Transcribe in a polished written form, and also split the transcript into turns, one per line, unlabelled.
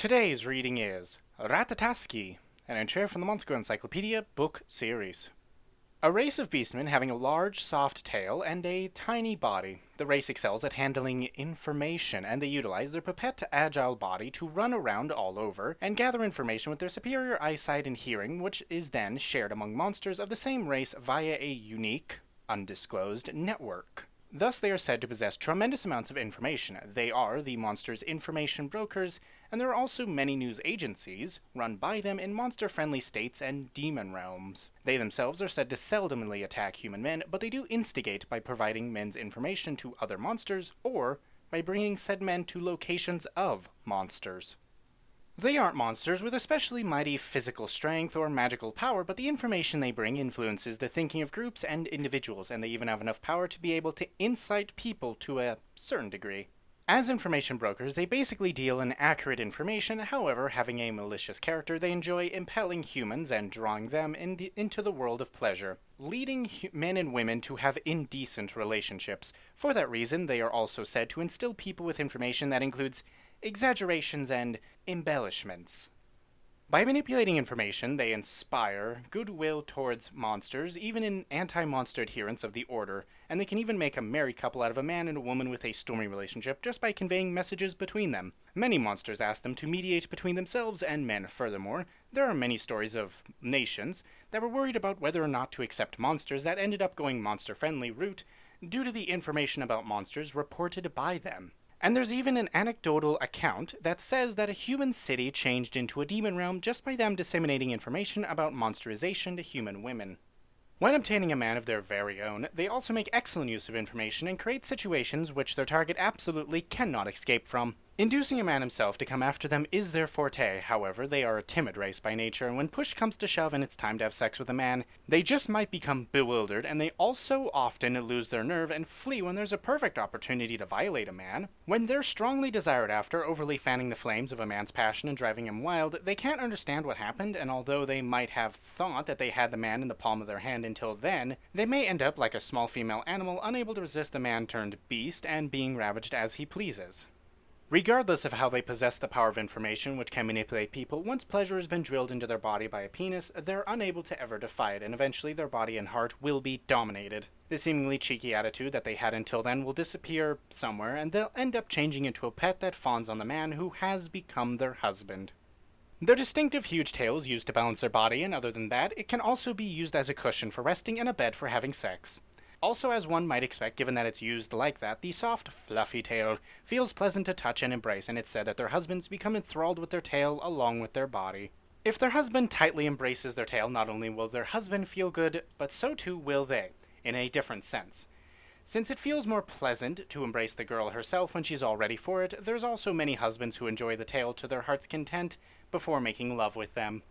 Today's reading is Ratatoskr, an entry from the Monster Encyclopedia book series. A race of beastmen having a large, soft tail and a tiny body. The race excels at handling information, and they utilize their pipette agile body to run around all over and gather information with their superior eyesight and hearing, which is then shared among monsters of the same race via a unique, undisclosed network. Thus, they are said to possess tremendous amounts of information. They are the monsters' information brokers, and there are also many news agencies run by them in monster-friendly states and demon realms. They themselves are said to seldomly attack human men, but they do instigate by providing men's information to other monsters, or by bringing said men to locations of monsters. They aren't monsters with especially mighty physical strength or magical power, but the information they bring influences the thinking of groups and individuals, and they even have enough power to be able to incite people to a certain degree. As information brokers, they basically deal in accurate information. However, having a malicious character, they enjoy impelling humans and drawing them into the world of pleasure, leading men and women to have indecent relationships. For that reason, they are also said to instill people with information that includes exaggerations and embellishments. By manipulating information, they inspire goodwill towards monsters, even in anti-monster adherents of the Order, and they can even make a married couple out of a man and a woman with a stormy relationship just by conveying messages between them. Many monsters ask them to mediate between themselves and men. Furthermore, there are many stories of nations that were worried about whether or not to accept monsters that ended up going monster-friendly route due to the information about monsters reported by them. And there's even an anecdotal account that says that a human city changed into a demon realm just by them disseminating information about monsterization to human women. When obtaining a man of their very own, they also make excellent use of information and create situations which their target absolutely cannot escape from. Inducing a man himself to come after them is their forte. However, they are a timid race by nature, and when push comes to shove and it's time to have sex with a man, they just might become bewildered, and they also often lose their nerve and flee when there's a perfect opportunity to violate a man. When they're strongly desired after, overly fanning the flames of a man's passion and driving him wild, they can't understand what happened, and although they might have thought that they had the man in the palm of their hand until then, they may end up like a small female animal, unable to resist the man turned beast and being ravaged as he pleases. Regardless of how they possess the power of information which can manipulate people, once pleasure has been drilled into their body by a penis, they're unable to ever defy it, and eventually their body and heart will be dominated. The seemingly cheeky attitude that they had until then will disappear somewhere, and they'll end up changing into a pet that fawns on the man who has become their husband. Their distinctive huge tail is used to balance their body, and other than that, it can also be used as a cushion for resting and a bed for having sex. Also, as one might expect, given that it's used like that, the soft, fluffy tail feels pleasant to touch and embrace, and it's said that their husbands become enthralled with their tail along with their body. If their husband tightly embraces their tail, not only will their husband feel good, but so too will they, in a different sense. Since it feels more pleasant to embrace the girl herself when she's all ready for it, there's also many husbands who enjoy the tail to their heart's content before making love with them.